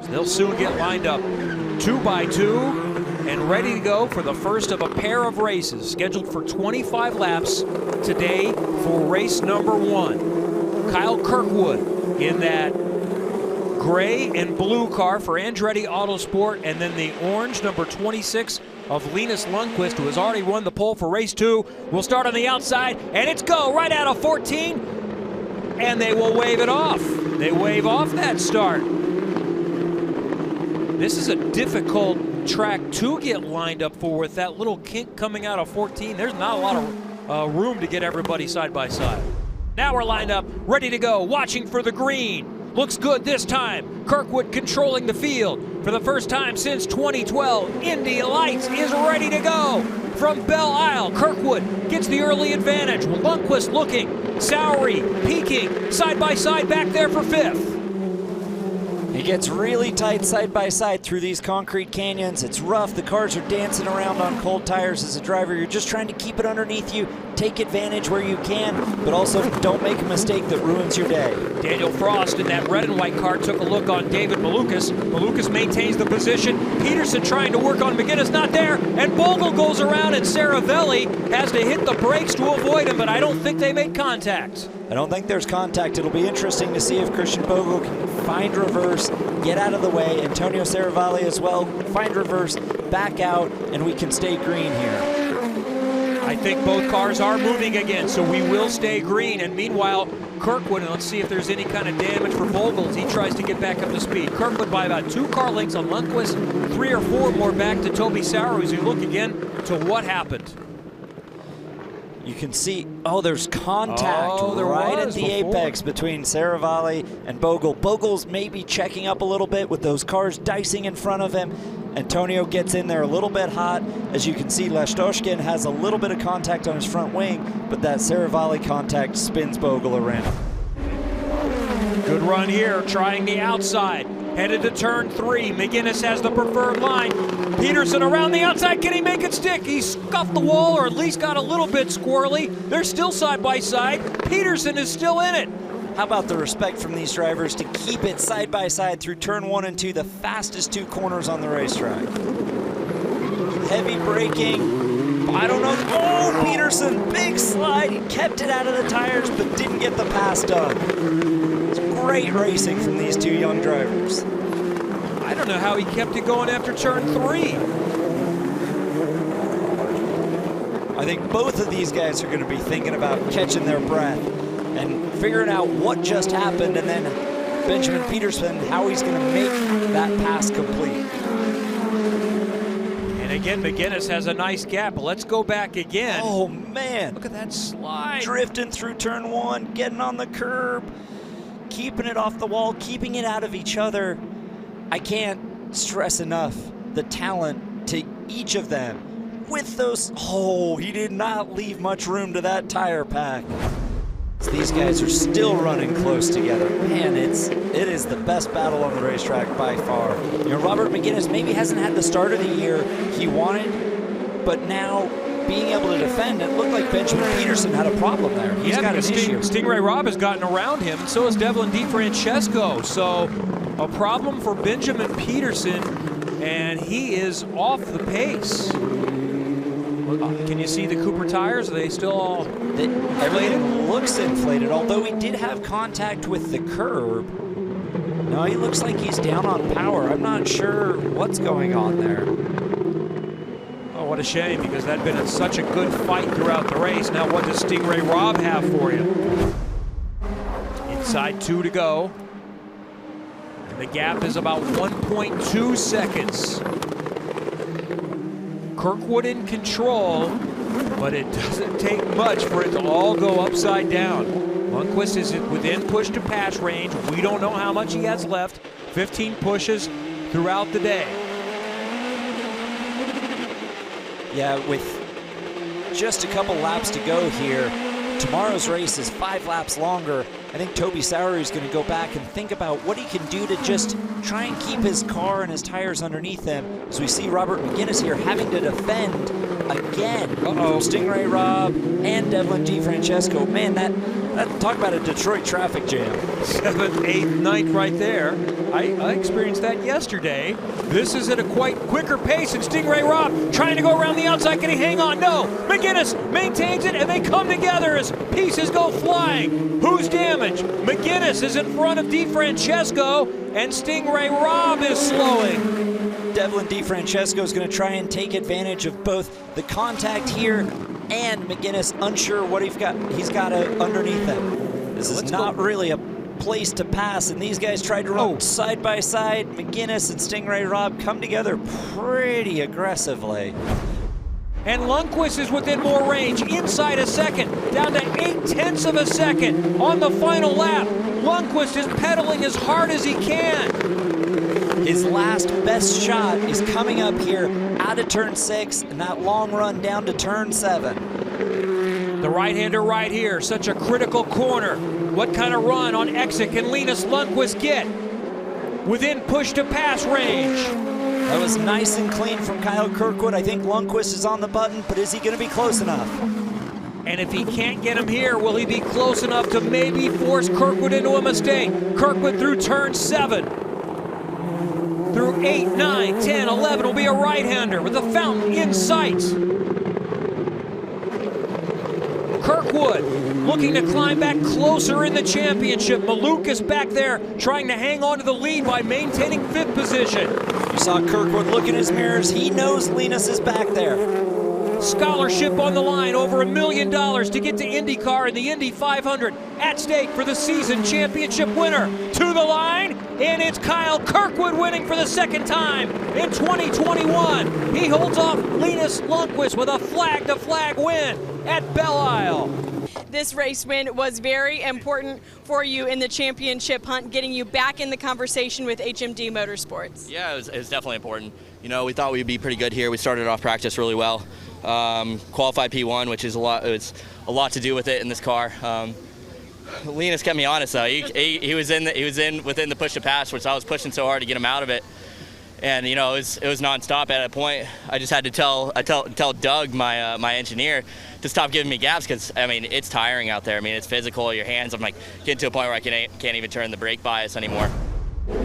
They'll soon get lined up 2 by 2 and ready to go for the first of a pair of races scheduled for 25 laps today for race number 1. Kyle Kirkwood in that gray and blue car for Andretti Autosport, and then the orange number 26 of Linus Lundqvist, who has already won the pole for race 2. Will start on the outside, and it's go right out of 14, and they will wave it off. They wave off that start. This is a difficult track to get lined up for with that little kink coming out of 14. There's not a lot of room to get everybody side by side. Now we're lined up, ready to go, watching for the green. Looks good this time. Kirkwood controlling the field. For the first time since 2012, Indy Lights is ready to go. From Belle Isle, Kirkwood gets the early advantage. Lundqvist looking, Sowery peeking, side by side back there for 5th. It gets really tight side by side through these concrete canyons. It's rough. The cars are dancing around on cold tires. As a driver, you're just trying to keep it underneath you, take advantage where you can, but also don't make a mistake that ruins your day. Daniel Frost in that red and white car took a look on David Malukas. Malukas maintains the position. Peterson trying to work on McGinnis, not there, and Bogle goes around, and Saravelli has to hit the brakes to avoid him, but I don't think they made contact. I don't think there's contact. It'll be interesting to see if Christian Bogle can find reverse, get out of the way. Antonio Saravelli as well, find reverse, back out, and we can stay green here. I think both cars are moving again, so we will stay green. And meanwhile, Kirkwood, and let's see if there's any kind of damage for Bogle as he tries to get back up to speed. Kirkwood by about 2 car lengths on Lundqvist, 3 or 4 more back to Toby Sowery as we look again to what happened. You can see, there's contact right at the apex between Saravelli and Bogle. Bogle's maybe checking up a little bit with those cars dicing in front of him. Antonio gets in there a little bit hot. As you can see, Lashtoshkin has a little bit of contact on his front wing, but that Saravelli contact spins Bogle around. Good run here, trying the outside. Headed to turn 3. McGinnis has the preferred line. Peterson around the outside. Can he make it stick? He scuffed the wall, or at least got a little bit squirrely. They're still side by side. Peterson is still in it. How about the respect from these drivers to keep it side by side through turn 1 and 2, the fastest 2 corners on the racetrack. Heavy braking. I don't know. Oh, Peterson, big slide. He kept it out of the tires, but didn't get the pass done. It's great racing from these 2 young drivers. I don't know how he kept it going after turn 3. I think both of these guys are going to be thinking about catching their breath and figuring out what just happened, and then Benjamin Peterson, how he's going to make that pass complete. And again, McGinnis has a nice gap, but let's go back again. Oh, man. Look at that slide. Drifting through turn 1, getting on the curb, keeping it off the wall, keeping it out of each other. I can't stress enough the talent to each of them. With those, he did not leave much room to that tire pack. So these guys are still running close together. Man, it is the best battle on the racetrack by far. You know, Robert McGinnis maybe hasn't had the start of the year he wanted, but now being able to defend, it looked like Benjamin Peterson had a problem there. He's got an issue. Stingray Robb has gotten around him, and so has Devlin DiFrancesco. So a problem for Benjamin Peterson, and he is off the pace. Can you see the Cooper tires? Are they still all everything looks inflated, although he did have contact with the curb. No, he looks like he's down on power. I'm not sure what's going on there. Oh, what a shame, because that had been such a good fight throughout the race. Now what does Stingray Robb have for you? Inside 2 to go. And the gap is about 1.2 seconds. Kirkwood in control, but it doesn't take much for it to all go upside down. Lundqvist is within push to pass range. We don't know how much he has left. 15 pushes throughout the day. Yeah, with just a couple laps to go here, tomorrow's race is 5 laps longer. I think Toby Sowery is going to go back and think about what he can do to just try and keep his car and his tires underneath him. As we see Robert McGinnis here having to defend again from Stingray Robb and Devlin DiFrancesco. Man, that Talk about a Detroit traffic jam. 7th, 8th, 9th right there. I experienced that yesterday. This is at a quite quicker pace, and Stingray Robb trying to go around the outside. Can he hang on? No. McGinnis maintains it, and they come together as pieces go flying. Who's damaged? McGinnis is in front of DeFrancesco, and Stingray Robb is slowing. Devlin DeFrancesco is going to try and take advantage of both the contact here and McGinnis unsure what he's got underneath him. This is not really a place to pass, and these guys tried to run side by side. McGinnis and Stingray Robb come together pretty aggressively. And Lundqvist is within more range, inside a second, down to 0.8 of a second on the final lap. Lundqvist is pedaling as hard as he can. His last best shot is coming up here out of turn 6 and that long run down to turn 7. The right-hander right here, such a critical corner. What kind of run on exit can Linus Lundqvist get? Within push-to-pass range. That was nice and clean from Kyle Kirkwood. I think Lundqvist is on the button, but is he going to be close enough? And if he can't get him here, will he be close enough to maybe force Kirkwood into a mistake? Kirkwood through turn 7. Through 8, 9, 10, 11 will be a right-hander with the fountain in sight. Kirkwood looking to climb back closer in the championship. Malukas back there trying to hang on to the lead by maintaining 5th position. You saw Kirkwood look in his mirrors. He knows Linus is back there. Scholarship on the line, over $1 million to get to IndyCar and the Indy 500 at stake for the season championship winner. To the line, and it's Kyle Kirkwood winning for the 2nd time in 2021. He holds off Linus Lundqvist with a flag-to-flag win at Belle Isle. This race win was very important for you in the championship hunt, getting you back in the conversation with HMD Motorsports. Yeah, it was definitely important. You know, we thought we'd be pretty good here. We started off practice really well. Qualified P1, which is it's a lot to do with it in this car. Linus kept me honest though. He was within the push to pass, which I was pushing so hard to get him out of it. And you know, it was nonstop at a point. I just had to tell Doug, my engineer, to stop giving me gaps, because I mean it's tiring out there. I mean it's physical. Your hands. I'm like getting to a point where I can't even turn the brake bias anymore.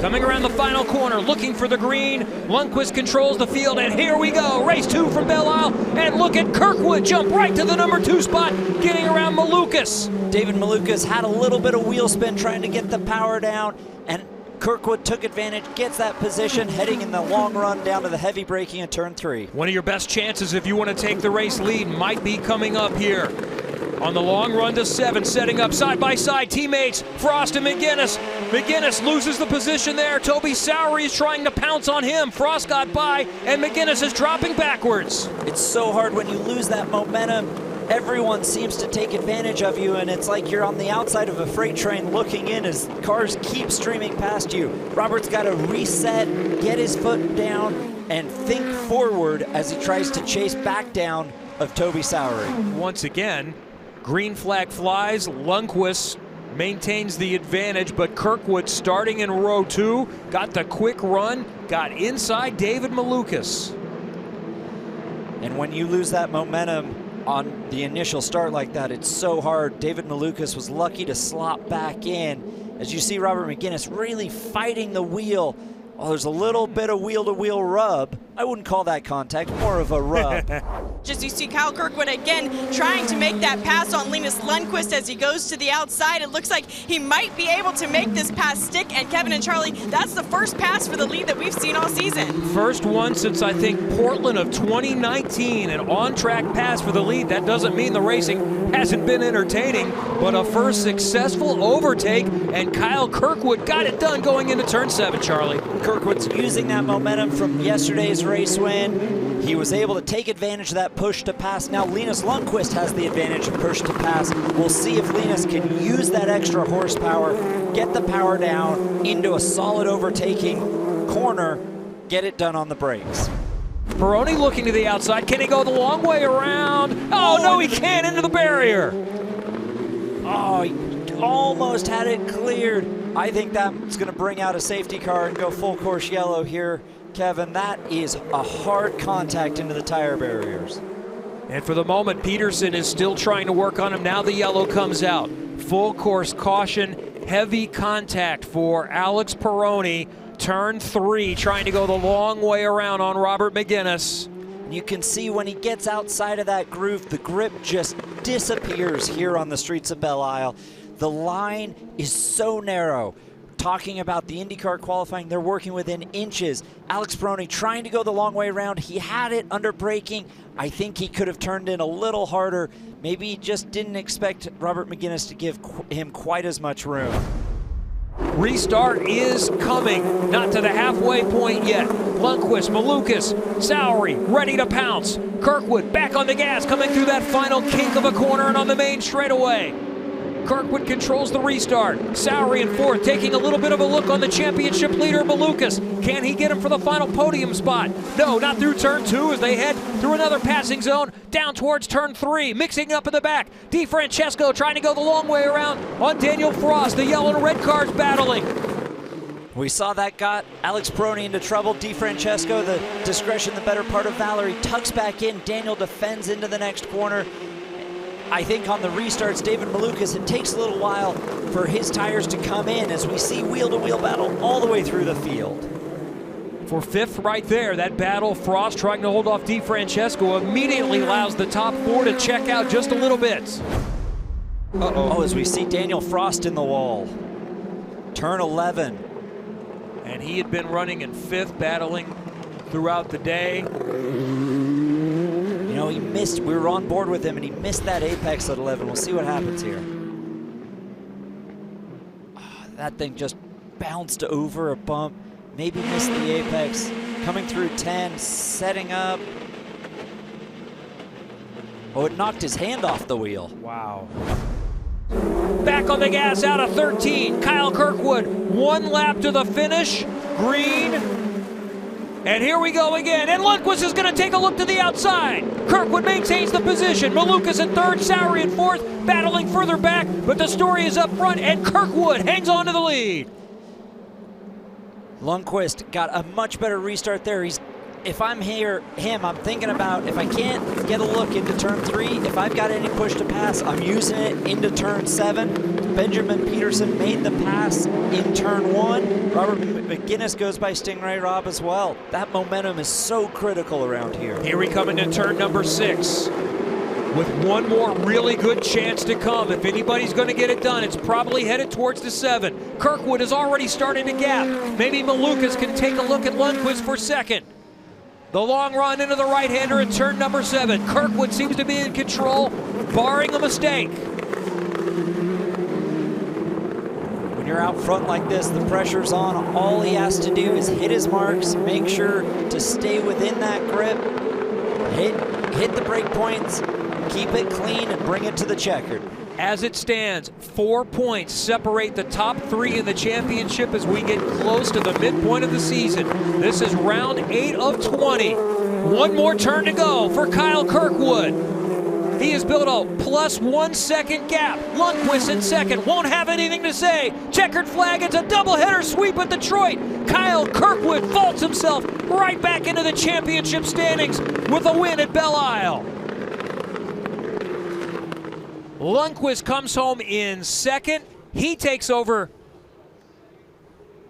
Coming around the final corner, looking for the green. Lundqvist controls the field, and here we go. Race 2 from Belle Isle, and look at Kirkwood jump right to the number 2 spot, getting around Malukas. David Malukas had a little bit of wheel spin trying to get the power down, and Kirkwood took advantage, gets that position, heading in the long run down to the heavy braking in turn 3. One of your best chances if you want to take the race lead might be coming up here. On the long run to 7, setting up side-by-side teammates, Frost and McGinnis. McGinnis loses the position there. Toby Sowery is trying to pounce on him. Frost got by, and McGinnis is dropping backwards. It's so hard when you lose that momentum. Everyone seems to take advantage of you, and it's like you're on the outside of a freight train looking in as cars keep streaming past you. Robert's got to reset, get his foot down, and think forward as he tries to chase back down of Toby Sowery. Once again, green flag flies. Lundqvist maintains the advantage, but Kirkwood starting in row 2, got the quick run, got inside David Malukas. And when you lose that momentum on the initial start like that, it's so hard. David Malukas was lucky to slot back in. As you see Robert McGinnis really fighting the wheel. Oh, there's a little bit of wheel-to-wheel rub. I wouldn't call that contact, more of a rub. Just you see Kyle Kirkwood again trying to make that pass on Linus Lundqvist as he goes to the outside. It looks like he might be able to make this pass stick, and Kevin and Charlie, that's the first pass for the lead that we've seen all season. First one since I think Portland of 2019, an on-track pass for the lead. That doesn't mean the racing hasn't been entertaining, but a first successful overtake, and Kyle Kirkwood got it done going into turn 7, Charlie. Kirkwood's using that momentum from yesterday's race win. He was able to take advantage of that push to pass. Now Linus Lundqvist has the advantage of push to pass. We'll see if Linus can use that extra horsepower, get the power down into a solid overtaking corner, get it done on the brakes. Peroni looking to the outside. Can he go the long way around? Oh, no, he can't, into the barrier. Oh, he almost had it cleared. I think that's going to bring out a safety car and go full course yellow here, Kevin. That is a hard contact into the tire barriers. And for the moment, Peterson is still trying to work on him. Now the yellow comes out. full course caution, heavy contact for Alex Peroni. Turn 3, trying to go the long way around on Robert McGinnis. You can see when he gets outside of that groove, the grip just disappears here on the streets of Belle Isle. The line is so narrow. Talking about the IndyCar qualifying, they're working within inches. Alex Peroni trying to go the long way around. He had it under braking. I think he could have turned in a little harder. Maybe he just didn't expect Robert McGinnis to give him quite as much room. Restart is coming, not to the halfway point yet. Lundqvist, Malukas, Sowery, ready to pounce. Kirkwood back on the gas, coming through that final kink of a corner and on the main straightaway. Kirkwood controls the restart. Sowery in fourth, taking a little bit of a look on the championship leader, Malukas. Can he get him for the final podium spot? No, not through turn 2 as they head through another passing zone down towards turn 3. Mixing up in the back. DeFrancesco trying to go the long way around on Daniel Frost. The yellow and red cars battling. We saw that got Alex Peroni into trouble. DeFrancesco, the discretion, the better part of Valerie, tucks back in. Daniel defends into the next corner. I think on the restarts, David Malukas, it takes a little while for his tires to come in as we see wheel-to-wheel battle all the way through the field. For 5th right there, that battle, Frost trying to hold off DeFrancesco immediately allows the top 4 to check out just a little bit. Oh, as we see Daniel Frost in the wall. Turn 11. And he had been running in 5th, battling throughout the day. You know, he missed, we were on board with him, and he missed that apex at 11. We'll see what happens here. That thing just bounced over a bump, maybe missed the apex. Coming through 10, setting up. Oh, it knocked his hand off the wheel. Wow. Back on the gas out of 13, Kyle Kirkwood. 1 lap to the finish, green. And here we go again, and Lundqvist is going to take a look to the outside. Kirkwood maintains the position. Malukas in 3rd, Sowery in 4th, battling further back, but the story is up front, and Kirkwood hangs on to the lead. Lundqvist got a much better restart there. If I'm him, I'm thinking about if I can't get a look into turn 3, if I've got any push to pass, I'm using it into turn 7. Benjamin Peterson made the pass in turn 1. Robert McGinnis goes by Stingray Rob as well. That momentum is so critical around here. Here we come into turn number 6 with one more really good chance to come. If anybody's going to get it done, it's probably headed towards the 7. Kirkwood is already starting to gap. Maybe Malukas can take a look at Lundqvist for 2nd. The long run into the right-hander in turn number 7. Kirkwood seems to be in control, barring a mistake. When you're out front like this, the pressure's on. All he has to do is hit his marks, make sure to stay within that grip, hit the brake points, keep it clean, and bring it to the checkered. As it stands, 4 points separate the top 3 in the championship as we get close to the midpoint of the season. This is round 8 of 20. One more turn to go for Kyle Kirkwood. He has built a +1 second gap. Lundqvist in 2nd, won't have anything to say. Checkered flag, it's a doubleheader sweep at Detroit. Kyle Kirkwood vaults himself right back into the championship standings with a win at Belle Isle. Lundqvist comes home in 2nd. He takes over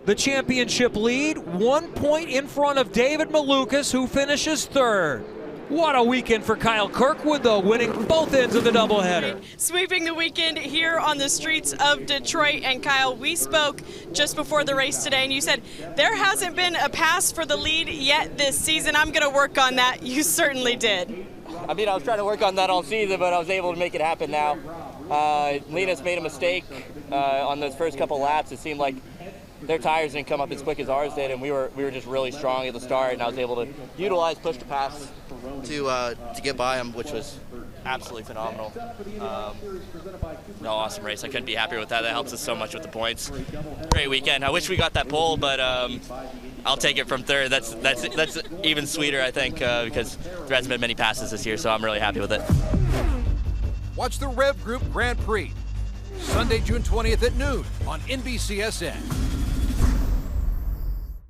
the championship lead, 1 point in front of David Malukas, who finishes 3rd. What a weekend for Kyle Kirkwood, though, winning both ends of the doubleheader. Sweeping the weekend here on the streets of Detroit. And Kyle, we spoke just before the race today, and you said there hasn't been a pass for the lead yet this season. I'm going to work on that. You certainly did. I mean, I was trying to work on that all season, but I was able to make it happen now. Linus made a mistake on those first couple laps. It seemed like their tires didn't come up as quick as ours did, and we were just really strong at the start, and I was able to utilize push to pass to get by them, which was absolutely phenomenal. Awesome race. I couldn't be happier with that. That helps us so much with the points. Great weekend. I wish we got that pole, but I'll take it from 3rd. That's even sweeter, I think, because there hasn't been many passes this year, so I'm really happy with it. Watch the Rev Group Grand Prix, Sunday, June 20th at noon on NBCSN.